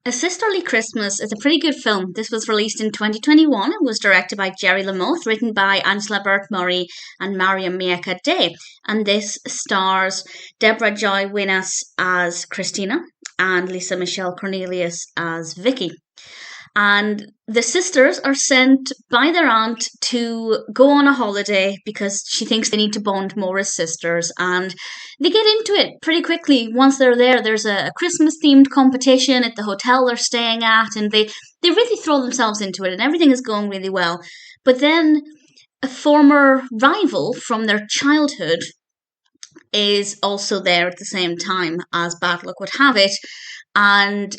A Sisterly Christmas is a pretty good film. This was released in 2021. It was directed by Jerry LaMothe, written by Angela Burt-Murray and Marium Myika. And this stars Deborah Joy Winans as Kristina and Lisa Michelle Cornelius as Vicky. And the sisters are sent by their aunt to go on a holiday because she thinks they need to bond more as sisters. And they get into it pretty quickly. Once they're there, there's a Christmas themed competition at the hotel they're staying at, and they really throw themselves into it, and everything is going really well. But then a former rival from their childhood is also there at the same time, as bad luck would have it. And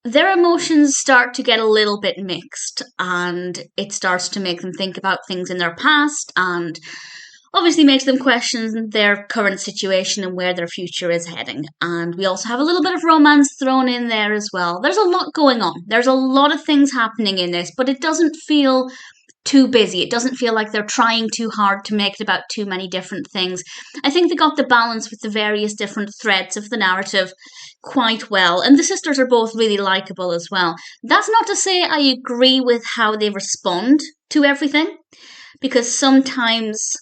their emotions start to get a little bit mixed, and it starts to make them think about things in their past, and obviously makes them question their current situation and where their future is heading. And we also have a little bit of romance thrown in there as well. There's a lot going on. There's a lot of things happening in this, but it doesn't feel too busy. It doesn't feel like they're trying too hard to make it about too many different things. I think they got the balance with the various different threads of the narrative quite well, and the sisters are both really likable as well. That's not to say I agree with how they respond to everything, because sometimes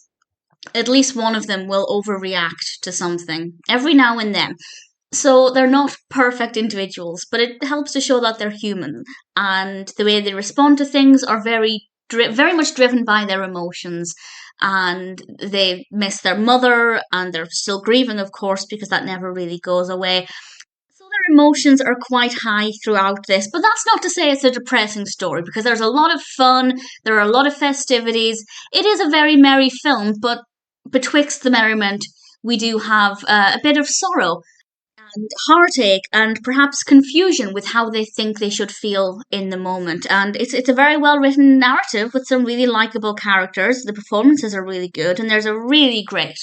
at least one of them will overreact to something every now and then. So they're not perfect individuals, but it helps to show that they're human, and the way they respond to things are very much driven by their emotions. And they miss their mother, and they're still grieving, of course, because that never really goes away. So their emotions are quite high throughout this, but that's not to say it's a depressing story, because there's a lot of fun, there are a lot of festivities. It is a very merry film, but betwixt the merriment, we do have a bit of sorrow and heartache and perhaps confusion with how they think they should feel in the moment. And it's a very well written narrative with some really likable characters. The performances are really good, and there's a really great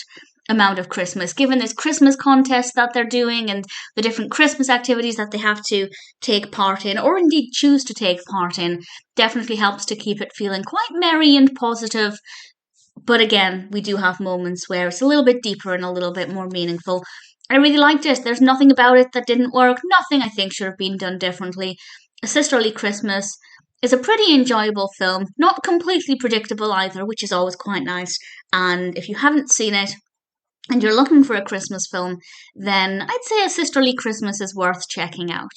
amount of Christmas, given this Christmas contest that they're doing and the different Christmas activities that they have to take part in, or indeed choose to take part in. Definitely helps to keep it feeling quite merry and positive. But again, we do have moments where it's a little bit deeper and a little bit more meaningful. I really liked it. There's nothing about it that didn't work. Nothing I think should have been done differently. A Sisterly Christmas is a pretty enjoyable film. Not completely predictable either, which is always quite nice. And if you haven't seen it and you're looking for a Christmas film, then I'd say A Sisterly Christmas is worth checking out.